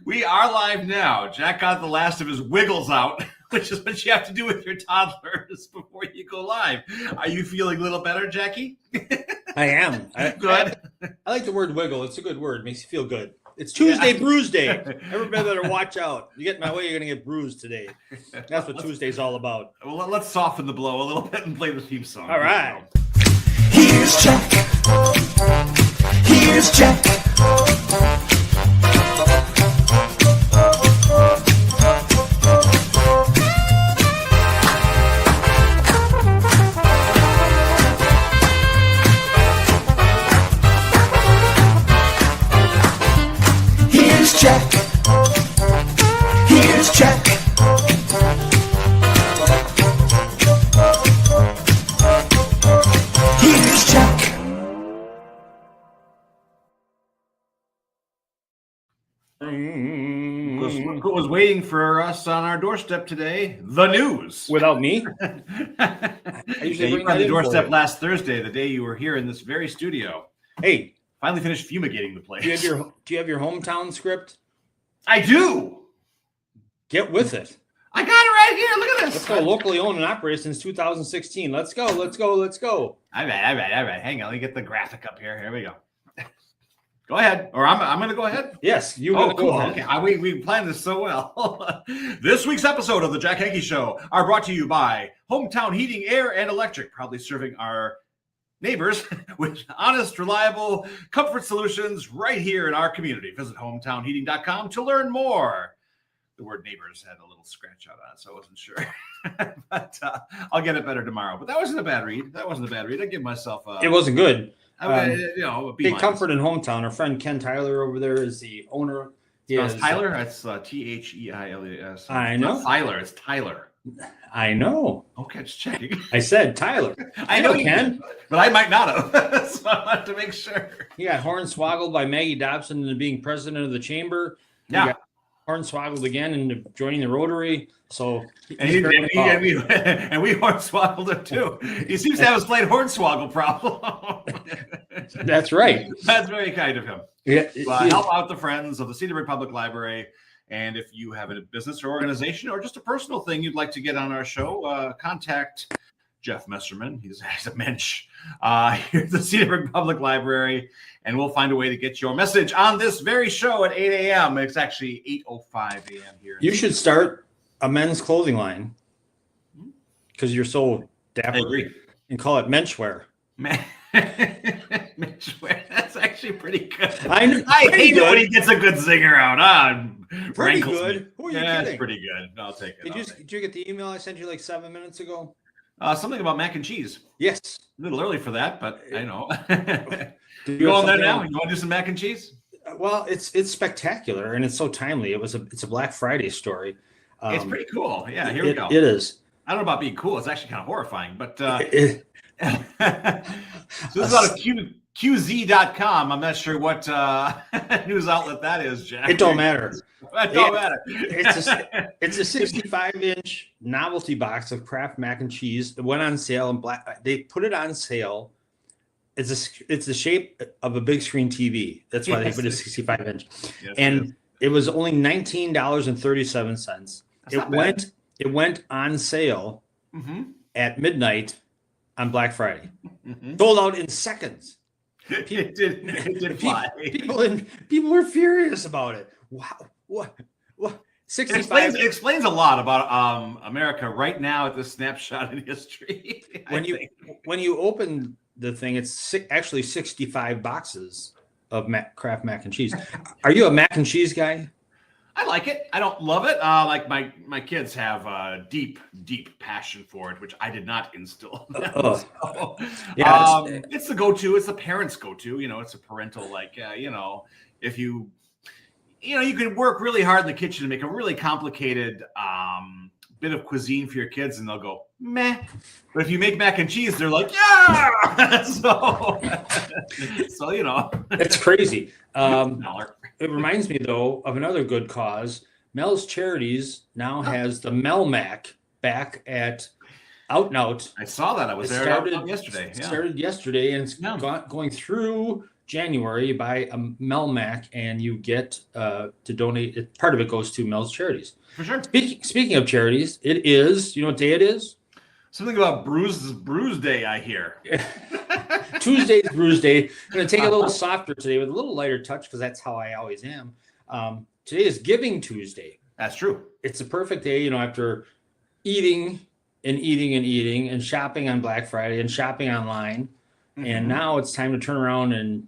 We are live now. Jack got the last of his wiggles out, which is what you have to do with your toddlers before you go live. Are you feeling a little better, Jackie? I am. Good. I like the word wiggle. It's a good word. It makes you feel good. It's Tuesday Bruise Day. Everybody better watch out. You get in my way, you're going to get bruised today. That's what Tuesday's all about. Well, let's soften the blow a little bit and play the theme song. All right. Here's Jack. Here's Jack. Here's Jack. Here's Jack. Here's Jack. Who was waiting for us on our doorstep today? The news. Without me? I usually bring on the doorstep last Thursday, the day you were here in this very studio. Hey, finally finished fumigating the place. Do you have your hometown script? I do. Get with it. I got it right here. Look at this. Let's go. Locally owned and operated since 2016. Let's go. Let's go. Let's go. All right. Hang on. Let me get the graphic up here. Here we go. Go ahead. Or I'm going to go ahead. Yes, you go cool. Ahead. Okay. We planned this so well. This week's episode of the Jack Henke Show are brought to you by Hometown Heating, Air, and Electric, proudly serving our neighbors with honest, reliable comfort solutions right here in our community. Visit hometownheating.com to learn more. The word neighbors had a little scratch out on it, so I wasn't sure. But I'll get it better tomorrow. But that wasn't a bad read. I give myself a... It wasn't good. A Big comfort in hometown. Our friend Ken Tyler over there is the owner. It's Tyler? That's Theileas. I know. It's Tyler. It's Tyler. I know. Okay, just checking. I said Tyler. I know you can, but I might not have. So I wanted to make sure. He got hornswoggled by Maggie Dobson into being president of the chamber. Yeah. He got hornswoggled again into joining the Rotary. So and we hornswoggled him too. He seems to have a slight hornswoggle problem. That's right. That's very kind of him. Yeah, help out the friends of the Cedarburg Public Library. And if you have a business or organization or just a personal thing you'd like to get on our show, contact Jeff Messerman. He's a mensch here at the Cedarburg Public Library, and we'll find a way to get your message on this very show at 8 a.m. It's actually 8:05 a.m. here. You should start a men's clothing line because you're so dapper. I agree. And call it menschwear. Menschwear. That's actually pretty good. I hate it when he gets a good zinger out. Pretty good. Who are you kidding? That's pretty good. I'll take it. Did you get the email I sent you like 7 minutes ago? Something about mac and cheese. Yes. A little early for that, but I know. You go on there now? You want to do some mac and cheese? Well, it's spectacular and it's so timely. It's a Black Friday story. It's pretty cool. Yeah, here we go. It is. I don't know about being cool. It's actually kind of horrifying, but so this is out of QZ.com. I'm not sure what news outlet that is, Jack. It don't matter. It don't matter. It's a 65-inch novelty box of Kraft mac and cheese. It went on sale in Black. They put it on sale. It's the shape of a big screen TV. That's why they put a 65-inch. Yes, and it was only $19.37. It went on sale at midnight on Black Friday. Sold out in seconds. It did fly. People were furious about it. Wow. What? 65. It explains a lot about America right now at this snapshot in history. When you open the thing, it's actually 65 boxes of Kraft mac and cheese. Are you a mac and cheese guy? I like it. I don't love it. Like my kids have a deep passion for it, which I did not instill. So, yeah, it's the go-to. It's the parents' go-to. It's a parental if you can work really hard in the kitchen to make a really complicated bit of cuisine for your kids, and they'll go meh. But if you make mac and cheese, they're like yeah. so it's crazy. It reminds me though of another good cause. Mel's Charities now has the Mel Mac back at Out and Out. I saw that. I was there yesterday. Started yesterday, and it's going through January, you buy a Mel Mac and you get to donate. Part of it goes to Mel's Charities. For sure. Speaking of charities, it is, you know what day it is? Something about Bruise Day, I hear. Tuesday's Bruise Day. I'm going to take it a little softer today with a little lighter touch because that's how I always am. Today is Giving Tuesday. That's true. It's a perfect day, you know, after eating and shopping on Black Friday and shopping online. Mm-hmm. And now it's time to turn around and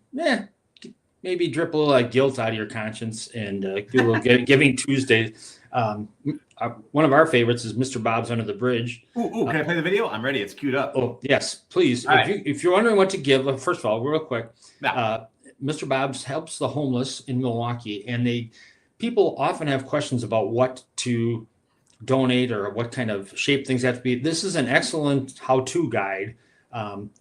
maybe drip a little like guilt out of your conscience and do a little Giving Tuesday. One of our favorites is Mr. Bob's Under the Bridge. Ooh, can I play the video? I'm ready. It's queued up. Oh, yes, please. If you're wondering what to give, first of all, real quick, Mr. Bob's helps the homeless in Milwaukee, and people often have questions about what to donate or what kind of shape things have to be. This is an excellent how-to guide.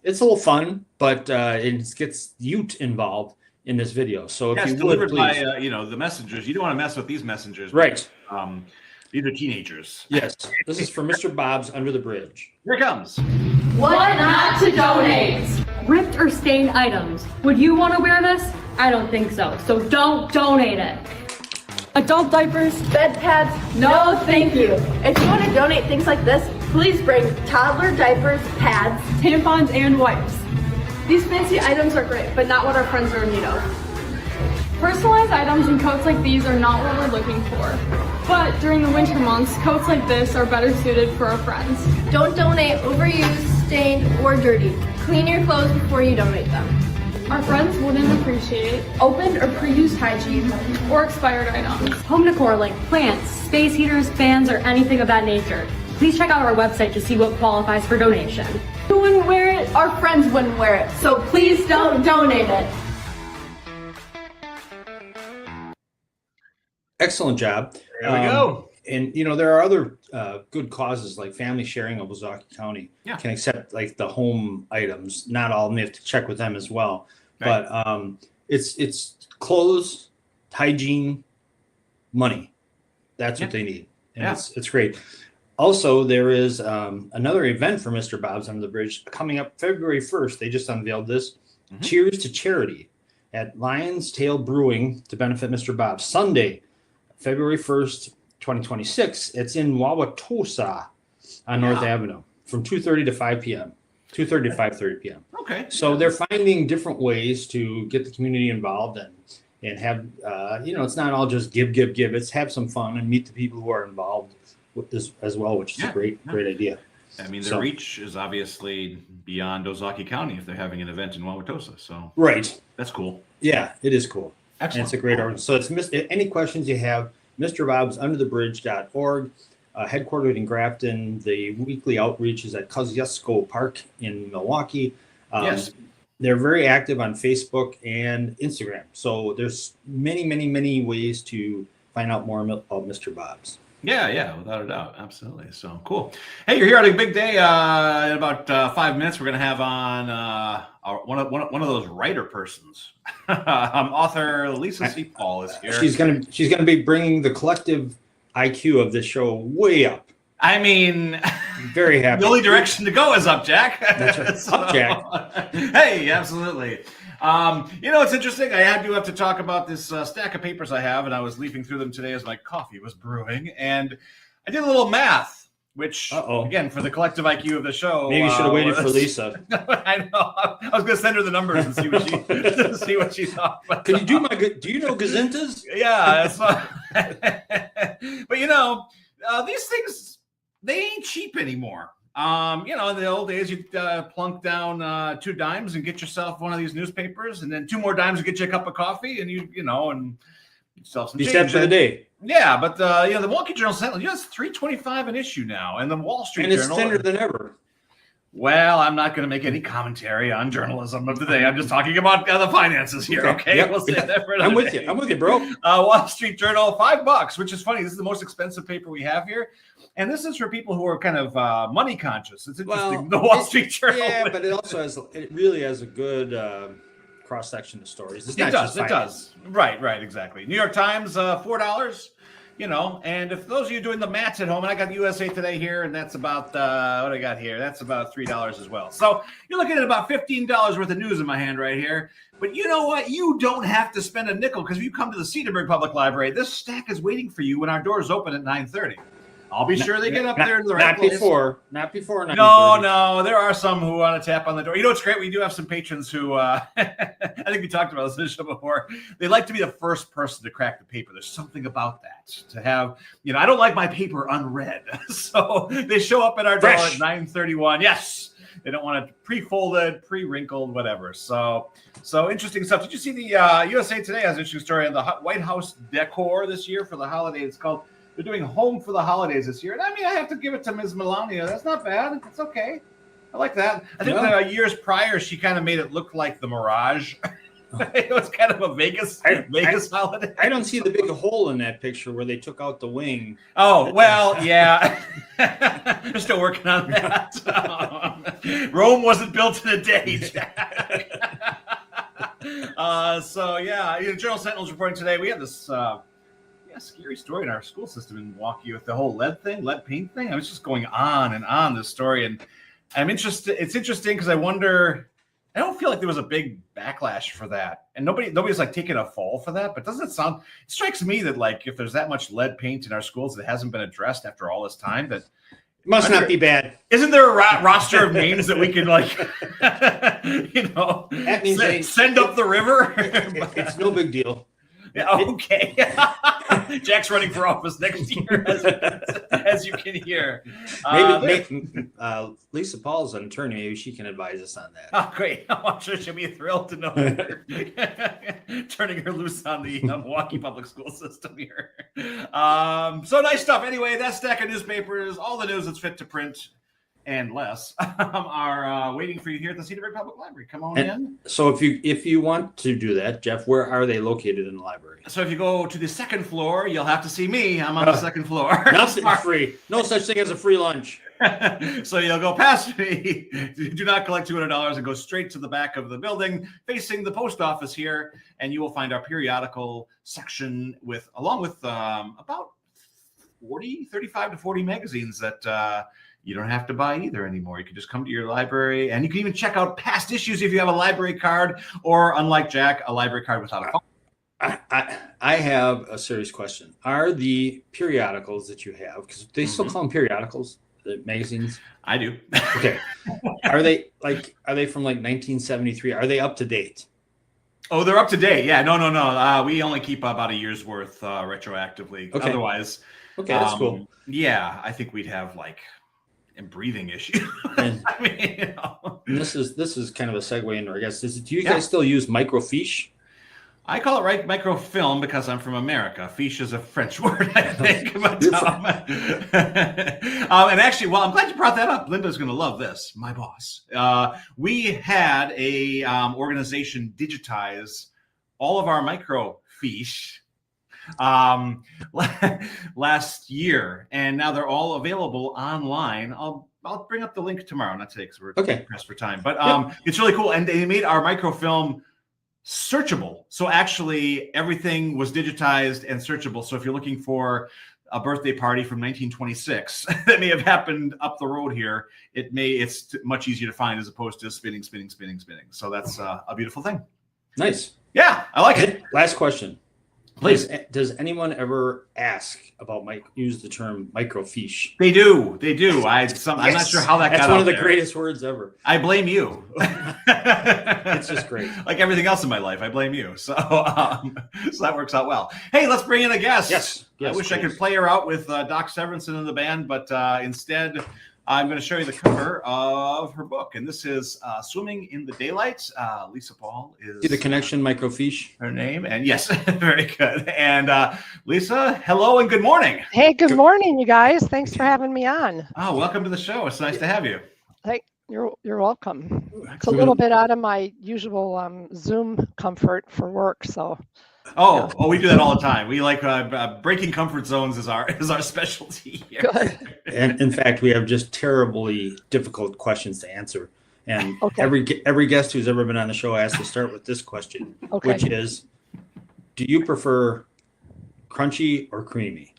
It's a little fun, but it gets youth involved in this video. So if you delivered would, please. by the messengers. You don't want to mess with these messengers, right? These are teenagers. Yes, this is for Mr. Bob's Under the Bridge. Here it comes. What not to donate? Ripped or stained items. Would you want to wear this? I don't think so. So don't donate it. Adult diapers. Bed pads? No, thank you. If you want to donate things like this, please bring toddler diapers, pads, Tampons and wipes. These fancy items are great, but not what our friends are in need of. Personalized items and coats like these are not what we're looking for. But during the winter months, coats like this are better suited for our friends. Don't donate overused, stained, or dirty. Clean your clothes before you donate them. Our friends wouldn't appreciate Opened or pre-used hygiene. or expired items. Home decor like plants, space heaters, fans, or anything of that nature. Please check out our website to see what qualifies for donation. Who wouldn't wear it? Our friends wouldn't wear it. So please don't donate it. Excellent job. There we go. And there are other good causes like Family Sharing of Ozaukee County can accept like the home items. Not all, and they have to check with them as well. Right. But it's clothes, hygiene, money. That's what they need, and it's great. Also, there is another event for Mr. Bob's Under the Bridge coming up February 1st. They just unveiled this. Mm-hmm. Cheers to Charity at Lion's Tail Brewing to benefit Mr. Bob's. Sunday, February 1st, 2026. It's in Wauwatosa on North Avenue from 2:30 to 5 p.m. 2:30 to 5:30 p.m. Okay. So they're finding different ways to get the community involved and have, it's not all just give. It's have some fun and meet the people who are involved with this as well, which is a great idea. I mean, the reach is obviously beyond Ozaukee County if they're having an event in Wauwatosa. So that's cool. Yeah, it is cool. Excellent. And it's a great organization. So it's any questions you have, MrBobsUnderTheBridge.org, headquartered in Grafton. The weekly outreach is at Kosciuszko Park in Milwaukee. They're very active on Facebook and Instagram. So there's many ways to find out more about Mr. Bob's. Yeah, without a doubt. Absolutely. So cool. Hey, you're here on a big day. In about 5 minutes, we're going to have on one of those writer persons. Author Lisa C. Paul is here. She's gonna be bringing the collective IQ of this show way up. I mean, very happy. The only direction to go is up, Jack. That's right. Up, Jack. Hey, absolutely. It's interesting. I have to talk about this stack of papers I have, and I was leafing through them today as my coffee was brewing, and I did a little math. Which, again, for the collective IQ of the show, maybe you should have waited for Lisa. I know. I was going to send her the numbers and see what she thought. But, Can you do my good? Do you know gazintas? Yeah, but these things, they ain't cheap anymore. In the old days, you'd plunk down 2 dimes and get yourself one of these newspapers, and then 2 more dimes to get you a cup of coffee, and and yourself some change. Steps for the day. Yeah, but the Milwaukee Journal Sentinel, it's $3.25 an issue now, and the Wall Street Journal, and it's thinner than ever. Well, I'm not going to make any commentary on journalism of today. I'm just talking about the finances here. Okay, yep. We'll save that for another I'm with day. you. I'm with you, bro. Wall Street Journal, $5, which is funny. This is the most expensive paper we have here, and this is for people who are kind of money conscious. It's interesting. The Wall Street Journal, but it really has a good cross section of stories. It does. Right, exactly. New York Times, $4. And if those of you doing the maths at home, and I got USA Today here, and that's about what I got here. That's about $3 as well. So you're looking at about $15 worth of news in my hand right here. But you know what? You don't have to spend a nickel, because if you come to the Cedarburg Public Library, this stack is waiting for you when our doors open at 9:30. I'll be sure they get up there in the right place. Not before 9:30. No, there are some who want to tap on the door. You know what's great? We do have some patrons who, I think we talked about this in the show before. They like to be the first person to crack the paper. There's something about that. To have, I don't like my paper unread. So they show up at our door at 9:31. Yes. They don't want it pre-folded, pre-wrinkled, whatever. So interesting stuff. Did you see the USA Today has an interesting story on the White House decor this year for the holidays? It's called, they're doing Home for the Holidays this year. And I mean, I have to give it to Ms. Melania. That's not bad. It's okay. I like that. I think the years prior, she kind of made it look like the Mirage. It was kind of a Vegas holiday. I don't see the big hole in that picture where they took out the wing. Oh, well, yeah. They're still working on that. Rome wasn't built in a day, Jack. Journal Sentinel's reporting today. We have this scary story in our school system in Milwaukee with the whole lead paint thing. I was just going on and on this story, and I'm interested. It's interesting because I wonder. I don't feel like there was a big backlash for that, and nobody's like taking a fall for that. But doesn't it strikes me that like if there's that much lead paint in our schools that hasn't been addressed after all this time, that must not be bad. Isn't there a roster of names that we can that means send up the river? It's no big deal. Yeah, okay. Jack's running for office next year, as you can hear. Maybe Lisa Paul's an attorney. Maybe she can advise us on that. Oh, great. I'm sure she'll be thrilled to know that turning her loose on the Milwaukee public school system here. So nice stuff. Anyway, that stack of newspapers, all the news that's fit to print and less are waiting for you here at the Cedarburg Public Library. Come on in. So if you want to do that, Jeff, where are they located in the library? So if you go to the second floor, you'll have to see me. I'm on the second floor. Nothing free. No such thing as a free lunch. So you'll go past me. Do not collect $200 and go straight to the back of the building, facing the post office here, and you will find our periodical section along with about 35 to 40 magazines that you don't have to buy either anymore. You can just come to your library, and you can even check out past issues if you have a library card, or unlike Jack, a library card without a phone. I have a serious question. Are the periodicals that you have, because they still call them periodicals, the magazines? I do. Okay. Are they from like 1973? Are they up to date? Oh, they're up to date. Yeah, no. We only keep about a year's worth retroactively. Okay. Otherwise, okay, that's cool. Yeah, I think we'd have and breathing issue. I mean, And this is kind of a segue into, I guess. Do you guys still use microfiche? I call it microfilm because I'm from America. Fiche is a French word, I think. But, and actually, well, I'm glad you brought that up. Linda's going to love this. My boss. We had a organization digitize all of our microfiche last year, and now they're all available online. I'll bring up the link tomorrow, not today because we're pressed for time. But it's really cool, and they made our microfilm searchable. So actually, everything was digitized and searchable. So if you're looking for a birthday party from 1926 that may have happened up the road here, it's much easier to find as opposed to spinning. So that's a beautiful thing. Nice. Yeah, I like it. Last question. Please. Does anyone ever ask about use the term microfiche? They do. I'm not sure how that got out. That's one of the there. Greatest words ever. I blame you. It's just great. Like everything else in my life, I blame you. So that works out well. Hey, let's bring in a guest. Yes. I wish I could play her out with Doc Severinsen in the band, but instead I'm going to show you the cover of her book. And this is Swimming in the Daylight. Lisa Paul is... See the connection, microfiche? Her name. And yes, very good. And Lisa, hello and good morning. Hey, good morning, you guys. Thanks for having me on. Oh, welcome to the show. It's nice to have you. Hey, you're welcome. It's a little bit out of my usual Zoom comfort for work, so... Oh, we do that all the time. We like breaking comfort zones is our specialty here. Good. And in fact, we have just terribly difficult questions to answer. And every guest who's ever been on the show has to start with this question, which is, do you prefer crunchy or creamy?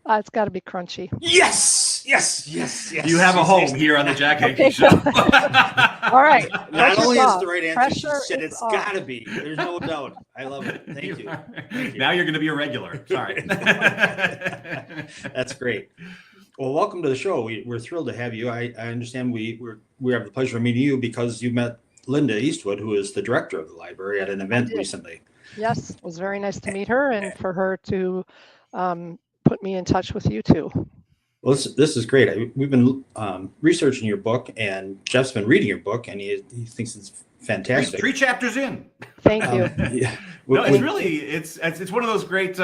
It's got to be crunchy. Yes. You have a home here on the Jack Henke Okay, Show. All right. Not only is off. the right answer, Pressure she said is it's off. got to be. There's no doubt. I love it. Thank you. Now you're going to be a regular. Sorry. That's great. Well, welcome to the show. We're thrilled to have you. I understand we have the pleasure of meeting you because you met Linda Eastwood, who is the director of the library, at an event recently. Yes, it was very nice to meet her and for her to put me in touch with you two. Well, this is great. We've been researching your book, and Jeff's been reading your book, and he thinks it's fantastic. Three chapters in. Thank you. Yeah. No, it's really it's one of those great.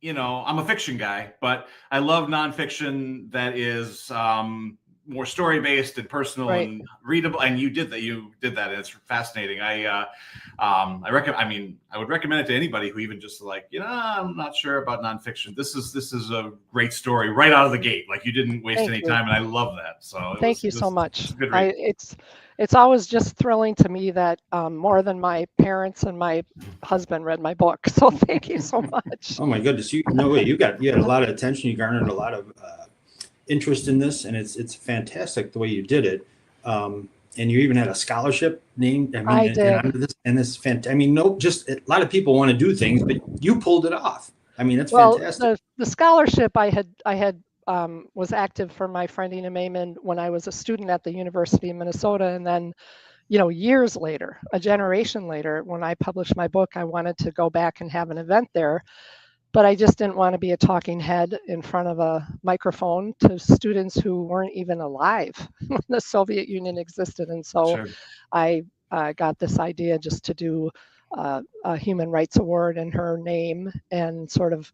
You know, I'm a fiction guy, but I love nonfiction that is more story based and personal and readable. And you did that. And it's fascinating. I would recommend it to anybody who even just like, I'm not sure about nonfiction. This is a great story right out of the gate. Like you didn't waste any time, and I love that. So thank you so much. Good read. It's always just thrilling to me that more than my parents and my husband read my book. So thank you so much. Oh my goodness! You had a lot of attention. You garnered a lot of interest in this, and it's fantastic the way you did it. And you even had a scholarship named. I did. And this fantastic. I mean, just a lot of people want to do things, but you pulled it off. I mean, that's fantastic. The scholarship I had was active for my friend Ina Mayman when I was a student at the University of Minnesota, and then, years later, a generation later, when I published my book, I wanted to go back and have an event there. But I just didn't want to be a talking head in front of a microphone to students who weren't even alive when the Soviet Union existed. And so I got this idea just to do a human rights award in her name and sort of,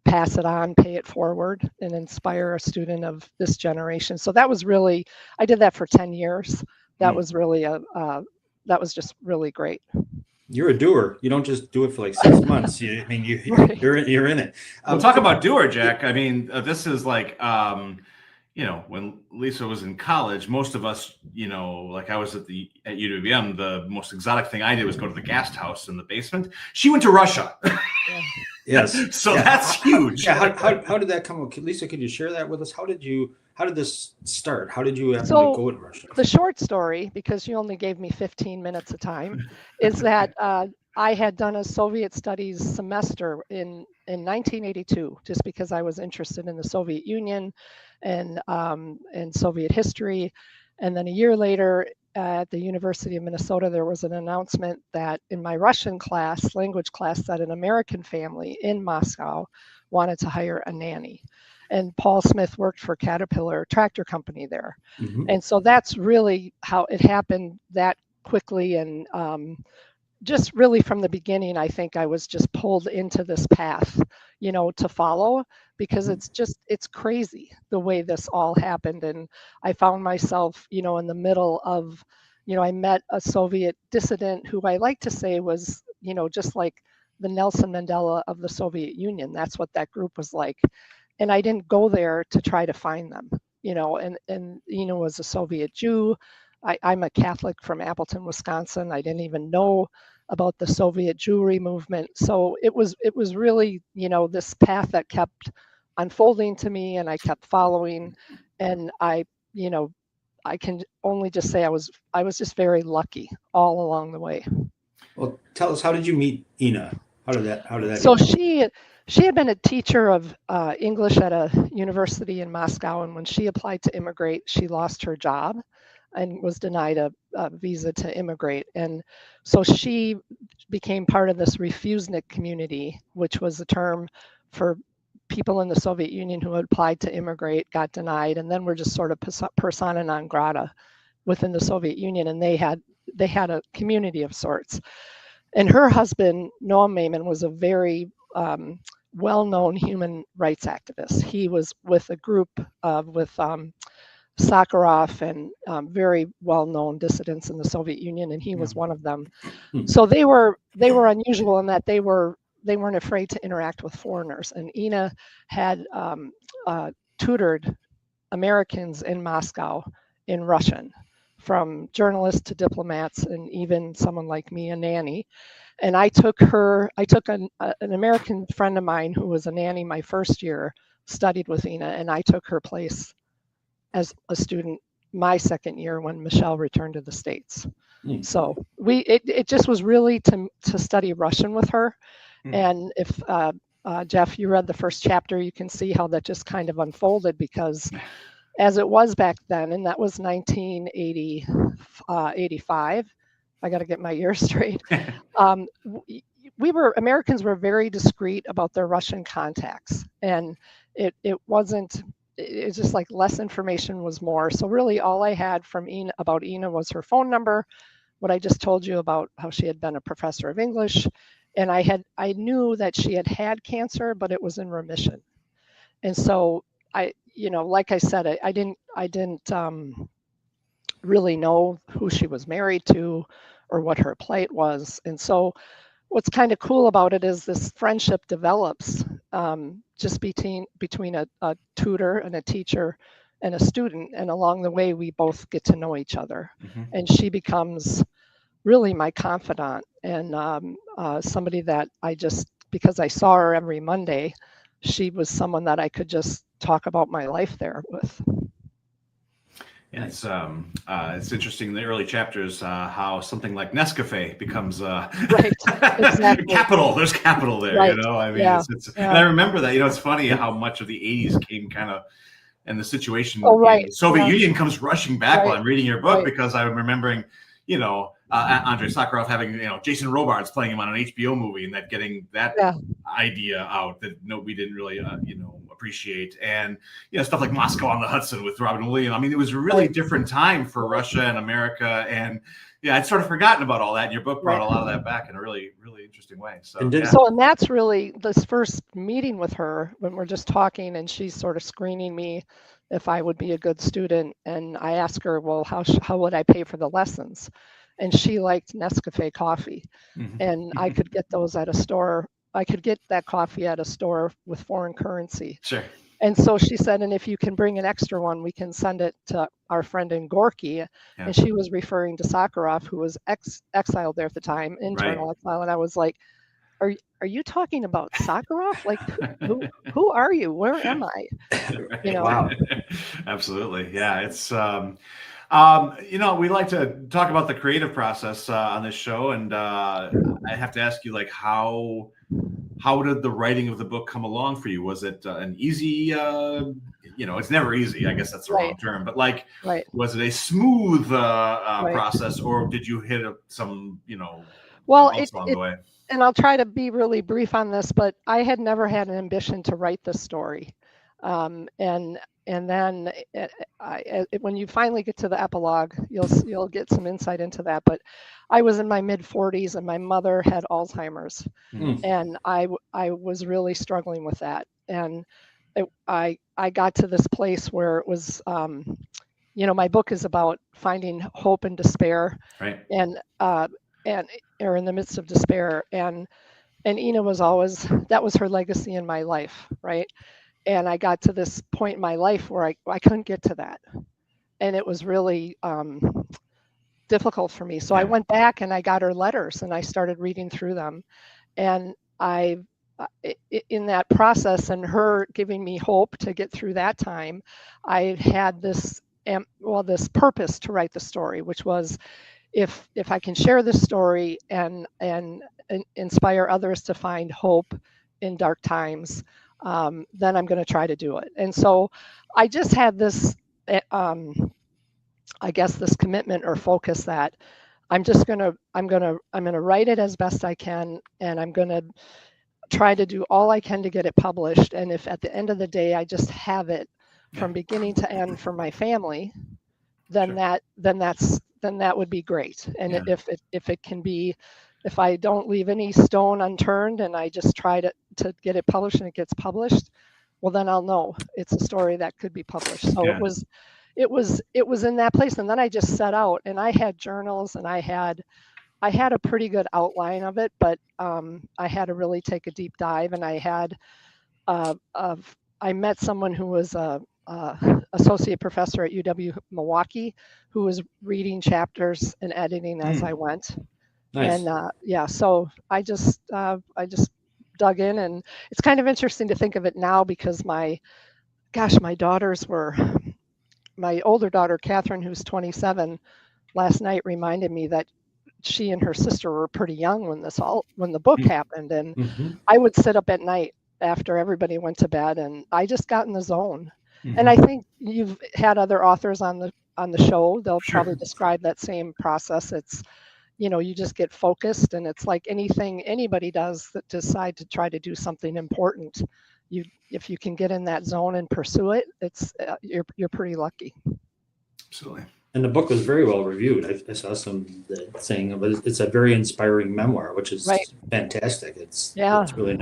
pass it on, pay it forward, and inspire a student of this generation. So that was really, I did that for 10 years. That was really that was just really great. You're a doer. You don't just do it for like 6 months. You're in it. We'll talk about doer, Jack. I mean, this is like, when Lisa was in college, most of us, like I was at UWM, the most exotic thing I did was go to the guest house in the basement. She went to Russia. Yes. So that's huge. Yeah. How did that come? Lisa, could you share that with us? How did this start? How did you actually go to Russia? The short story, because you only gave me 15 minutes of time, is that I had done a Soviet studies semester in 1982, just because I was interested in the Soviet Union and Soviet history. And then a year later, at the University of Minnesota, there was an announcement that in my Russian class, language class, that an American family in Moscow wanted to hire a nanny. And Paul Smith worked for Caterpillar Tractor Company there. Mm-hmm. And so that's really how it happened that quickly. And just really from the beginning, I think I was just pulled into this path, to follow, because it's crazy the way this all happened. And I found myself, in the middle of, I met a Soviet dissident who I like to say was, just like the Nelson Mandela of the Soviet Union. That's what that group was like. And I didn't go there to try to find them, and as a Soviet Jew, I'm a Catholic from Appleton, Wisconsin. I didn't even know about the Soviet Jewry movement. So it was really, this path that kept unfolding to me, and I kept following. And I can only just say I was just very lucky all along the way. Well, tell us, how did you meet Ina? How did that? So she had been a teacher of English at a university in Moscow, and when she applied to immigrate, she lost her job and was denied a visa to immigrate. And so she became part of this refusnik community, which was a term for people in the Soviet Union who had applied to immigrate, got denied, and then were just sort of persona non grata within the Soviet Union. And they had a community of sorts. And her husband, Noam Mayman, was a very well-known human rights activist. He was with a group with Sakharov and very well-known dissidents in the Soviet Union, and he was one of them. So they were unusual in that they weren't afraid to interact with foreigners. And Ina had tutored Americans in Moscow in Russian from journalists to diplomats, and even someone like me, a nanny. And I took an American friend of mine who was a nanny my first year, studied with Ina, and I took her place as a student my second year when Michelle returned to the States. So it just was really to study Russian with her. And if Jeff, you read the first chapter, you can see how that just kind of unfolded, because as it was back then, and that was 1985. I got to get my years straight. Americans were very discreet about their Russian contacts, and it wasn't. It's just like less information was more. So really, all I had from Ina about Ina was her phone number, what I just told you about how she had been a professor of English, and I knew that she had had cancer, but it was in remission. And so like I said, I didn't really know who she was married to or what her plight was. And so what's kind of cool about it is this friendship develops just between a tutor and a teacher and a student. And along the way, we both get to know each other. And she becomes really my confidant, and somebody that because I saw her every Monday, she was someone that I could just talk about my life there with. Yeah, it's interesting in the early chapters how something like Nescafe becomes right, exactly. capital. There's capital there, right. I mean, yeah. And I remember that. It's funny how much of the '80s came kind of, and the situation right. in the Soviet Union comes rushing back right. while I'm reading your book, right. because I'm remembering, Andrei Sakharov having, Jason Robards playing him on an HBO movie, and that getting that idea out that we didn't really, appreciate, and stuff like Moscow on the Hudson with Robin Williams. I mean, it was a really different time for Russia and America, and I'd sort of forgotten about all that. And your book brought a lot of that back in a really, really interesting way. So, and that's really this first meeting with her, when we're just talking, and she's sort of screening me if I would be a good student, and I ask her, well, how would I pay for the lessons? And she liked Nescafe coffee, and I could get those at a store. I could get that coffee at a store with foreign currency. Sure. And so she said, and if you can bring an extra one, we can send it to our friend in Gorky. Yeah. And she was referring to Sakharov, who was exiled there at the time, internal exile. And I was like, are you talking about Sakharov? Like, who are you? Where am I? Wow. Absolutely. Yeah. It's, we like to talk about the creative process on this show, and I have to ask you, like, how did the writing of the book come along for you? Was it an easy? It's never easy. I guess that's the wrong term, but was it a smooth process, or did you hit some bumps along the way? And I'll try to be really brief on this, but I had never had an ambition to write this story, and then when you finally get to the epilogue, you'll get some insight into that. But I was in my mid 40s, and my mother had Alzheimer's, and I was really struggling with that. And I got to this place where it was, my book is about finding hope and despair, and or in the midst of despair. And Ina was that was her legacy in my life, right? And I got to this point in my life where I couldn't get to that. And it was really difficult for me. So I went back and I got her letters and I started reading through them. And in that process and her giving me hope to get through that time, I had this purpose to write the story, which was if I can share this story and inspire others to find hope in dark times, then I'm going to try to do it. And so I just had this, this commitment or focus that I'm going to write it as best I can, and I'm going to try to do all I can to get it published. And if at the end of the day I just have it from beginning to end for my family, then that would be great. And if it can be, if I don't leave any stone unturned and I just try to get it published and it gets published, well, then I'll know it's a story that could be published. So it was in that place. And then I just set out, and I had journals, and I had a pretty good outline of it, but I had to really take a deep dive. And I had I met someone who was a associate professor at UW-Milwaukee who was reading chapters and editing as I went. Nice. And so I just dug in, and it's kind of interesting to think of it now because my older daughter, Catherine, who's 27, last night reminded me that she and her sister were pretty young when the book happened. And I would sit up at night after everybody went to bed, and I just got in the zone. And I think you've had other authors on the show. They'll probably describe that same process. It's, you just get focused, and it's like anything anybody does that decide to try to do something important. If you can get in that zone and pursue it, you're pretty lucky. Absolutely. And the book was very well reviewed. I saw some saying it's a very inspiring memoir, which is fantastic. It's really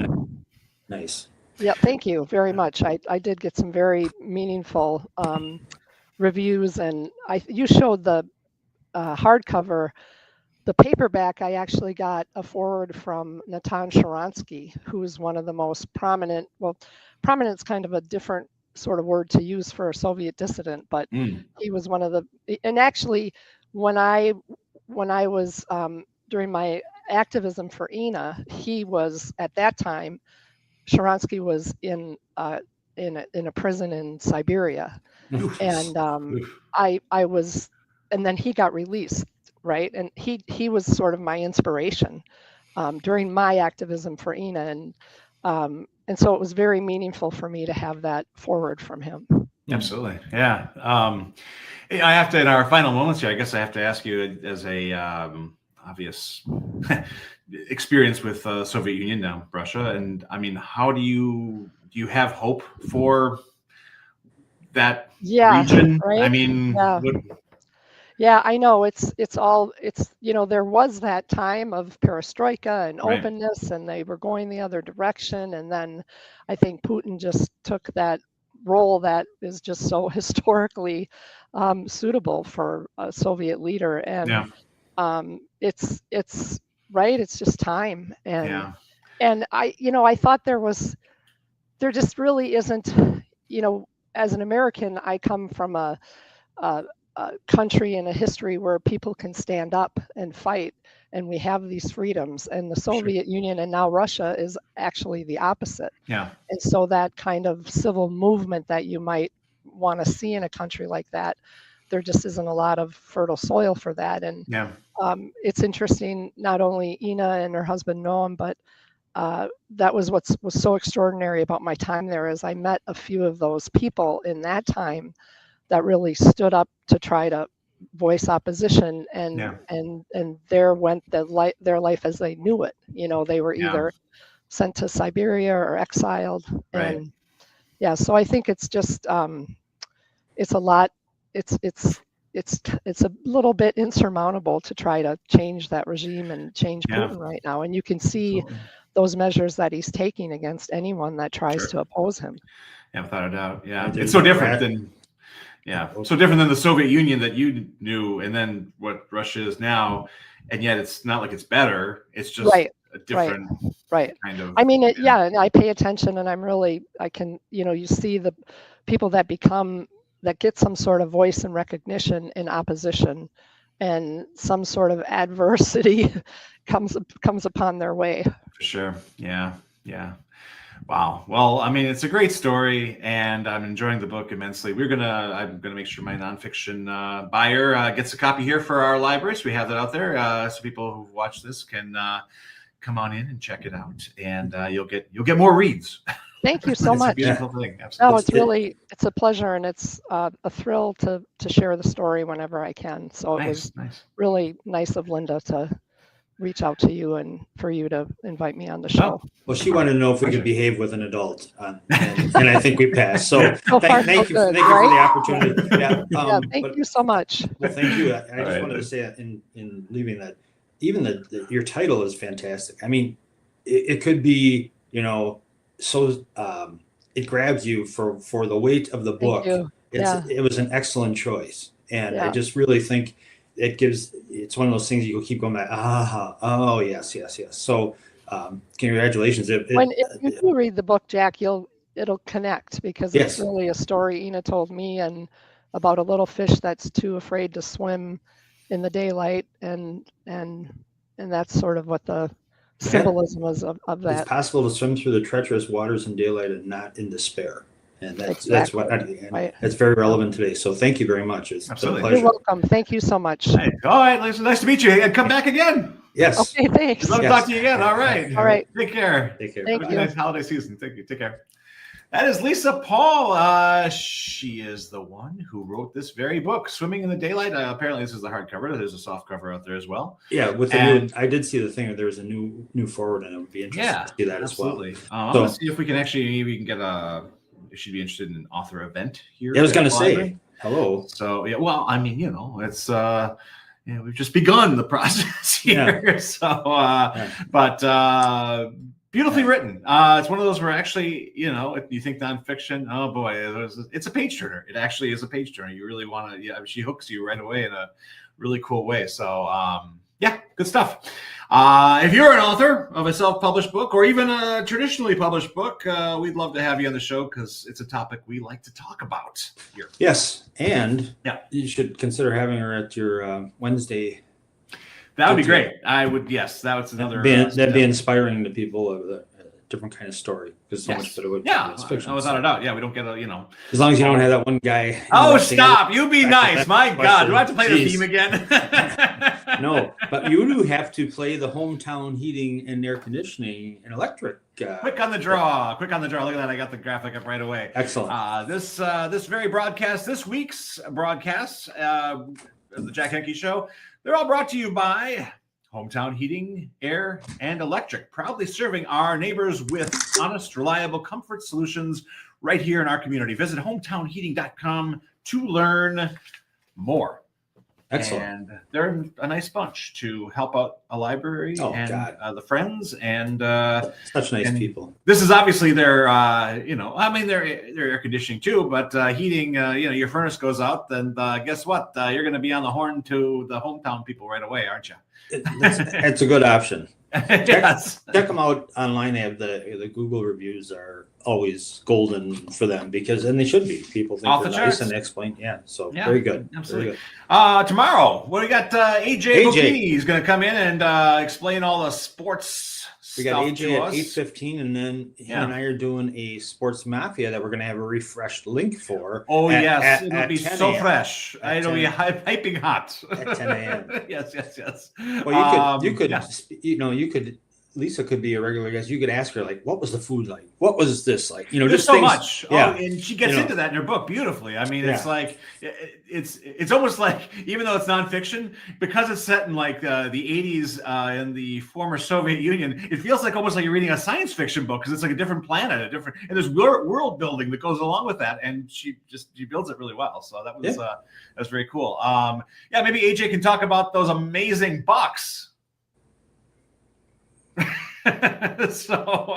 nice. Yeah, thank you very much. I did get some very meaningful reviews, and you showed the hardcover. The paperback, I actually got a foreword from Natan Sharansky, who is one of the most prominent. Well, prominent's kind of a different sort of word to use for a Soviet dissident, but he was one of the. And actually, when I was during my activism for INA, he was at that time. Sharansky was in a prison in Siberia, and I was, and then he got released. Right. And he was sort of my inspiration during my activism for INA. And so it was very meaningful for me to have that forward from him. Absolutely. Yeah. I have to, in our final moments here, I guess I have to ask you, as a obvious experience with Soviet Union, now Russia. And I mean, how do you have hope for that region? Right? I mean, Yeah, I know it's there was that time of perestroika and openness, and they were going the other direction. And then I think Putin just took that role that is just so historically suitable for a Soviet leader. And it's right. It's just time. And I thought there just really isn't, as an American, I come from a country and a history where people can stand up and fight, and we have these freedoms. And the Soviet Union and now Russia is actually the opposite. Yeah. And so that kind of civil movement that you might want to see in a country like that, there just isn't a lot of fertile soil for that. And it's interesting, not only Ina and her husband Noam, but that was what was so extraordinary about my time there, is I met a few of those people in that time that really stood up to try to voice opposition, and there went their life as they knew it. They were either sent to Siberia or exiled. And so I think it's just it's a lot. It's a little bit insurmountable to try to change that regime and change Putin right now. And you can see those measures that he's taking against anyone that tries to oppose him. Yeah, without a doubt. Yeah, it's so different than. Yeah, so different than the Soviet Union that you knew, and then what Russia is now, and yet it's not like it's better. It's just a different kind of. I mean, and I pay attention, and I can, you see the people that get some sort of voice and recognition in opposition, and some sort of adversity comes upon their way. For sure. Yeah. Wow. Well, I mean, it's a great story, and I'm enjoying the book immensely. I'm gonna make sure my nonfiction buyer gets a copy here for our library, so we have that out there, so people who've watched this can come on in and check it out, and you'll get more reads. Thank you so much. It's a beautiful thing. Absolutely. No, it's a pleasure, and it's a thrill to share the story whenever I can. So it was really nice of Linda to reach out to you and for you to invite me on the show. Well, she wanted to know if we could behave with an adult, and I think we passed. So thank you for the opportunity. Thank you so much. Well, thank you. I just wanted to say in leaving that, even your title is fantastic. I mean, it could be, so it grabs you for the weight of the book. It was an excellent choice, and I just really think it's one of those things you keep going back. Yes. So congratulations. If you do read the book, Jack, you'll it'll connect because Yes. it's really a story Ina told me and about a little fish that's too afraid to swim in the daylight, and that's sort of what the symbolism is of It's that. possible to swim through the treacherous waters in daylight and not in despair. And that's what Right. it's very relevant today. So thank you very much. It's been a Absolutely. pleasure. You're welcome. Thank you so much. Hey, all right, Lisa. Nice to meet you. And come back again. Yes. Okay, thanks. Love to Yes. talk to you again. All right. All right. Take care. Take care. Thank Have a you. nice holiday season. Thank you. Take care. That is Lisa Paul. She is the one who wrote this very book, Swimming in the Daylight. Apparently, this is the hardcover. There's a soft cover out there as well. Yeah, with the new, I did see the thing that there was a new forward, and it would be interesting to see that absolutely. as well. I'm going to see if we can actually maybe get if she'd be interested in an author event here. I was going to at the library. say hello. So yeah, well, I mean, it's we've just begun the process here. Yeah. So, but beautifully written. It's one of those where actually, if you think nonfiction, oh boy, it's a page turner. It actually is a page turner. You really want to, she hooks you right away in a really cool way. So, yeah, good stuff. If you're an author of a self-published book or even a traditionally published book, we'd love to have you on the show because it's a topic we like to talk about here. Yes, and Yeah. you should consider having her at your Wednesday. That would be great. I would, yes. That was another. That'd be inspiring to people of a different kind of story because so much that it would. Yeah, it's fiction. without a doubt. Yeah, we don't get As long as you don't have that one guy. Oh, stop! You be back to nice. that My God, do I have to play the Jeez. theme again? No, but you do have to play the hometown heating and air conditioning and electric. Quick on the draw. Quick on the draw. Look at that. I got the graphic up right away. Excellent. This very broadcast, this week's broadcast, of the Jack Henke Show, they're all brought to you by Hometown Heating, Air, and Electric, proudly serving our neighbors with honest, reliable comfort solutions right here in our community. Visit hometownheating.com to learn more. Excellent. And they're a nice bunch to help out a library and the friends and such nice people. This is obviously their their air conditioning too, but heating. Your furnace goes out, then guess what? You're going to be on the horn to the hometown people right away, aren't you? It's a good option. Yes. Check them out online. They have the Google reviews are always golden for them and they should be. People think Off they're the nice charts. and explain. Yeah, so very good. Absolutely. Very good. Tomorrow, what do we got? AJ Bocchini is going to come in and explain all the sports. We got AJ stuff at 8:15, and then he and I are doing a sports mafia that we're going to have a refreshed link for. Oh yes, it'll be 10 so a.m. fresh. It'll be piping hot at 10 a.m. Yes. Well, you could. Lisa could be a regular guest. You could ask her, like, what was the food like? What was this like? There's just so things, much. Yeah. And she gets into that in her book beautifully. I mean, it's like it's almost like, even though it's nonfiction, because it's set in like the 80s in the former Soviet Union, it feels like almost like you're reading a science fiction book because it's like a different planet, and there's world building that goes along with that, and she builds it really well. So that was very cool. Maybe AJ can talk about those amazing bucks. So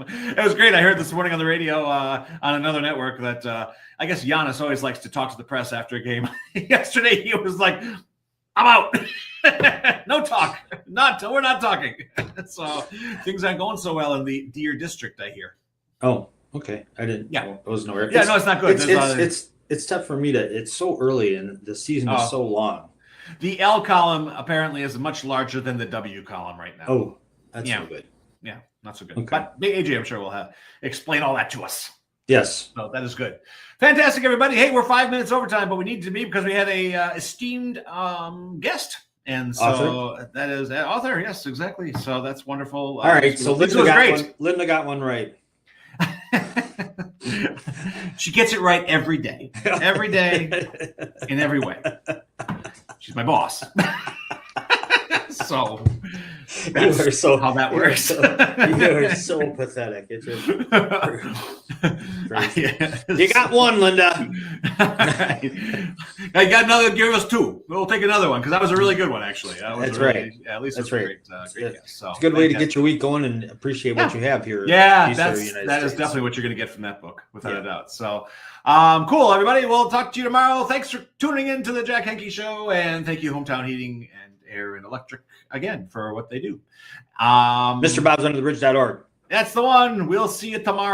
it was great. I heard this morning on the radio on another network that I guess Giannis always likes to talk to the press after a game. Yesterday he was like, "I'm out. No talk. We're not talking." So things aren't going so well in the Deer District, I hear. Oh, okay. I didn't. Yeah, I wasn't aware. Yeah, no, it's not good. It's tough for me to. It's so early and the season is so long. The L column apparently is much larger than the W column right now. Oh. That's no good. Yeah, not so good. Okay. But AJ, I'm sure, will explain all that to us. Yes. So that is good. Fantastic, everybody. Hey, we're 5 minutes overtime, but we need to be because we had a esteemed guest. And so author? That is author. Yes, exactly. So that's wonderful. All right. So Linda got one right. She gets it right every day. Every day in every way. She's my boss. So that's how that works. You are so pathetic. It's just you got one, Linda. I got another. Give us two. We'll take another one because that was a really good one, actually. That's right. Yeah, at least that's right. Great guest. So it's a good way to get your week going and appreciate what you have here. Yeah, that is definitely what you're going to get from that book, without a doubt. So, cool, everybody. We'll talk to you tomorrow. Thanks for tuning in to the Jack Henke Show, and thank you, Hometown Heating and Air and Electric, again for what they do. Mr. Bob's under the bridge.org. That's the one. We'll see you tomorrow.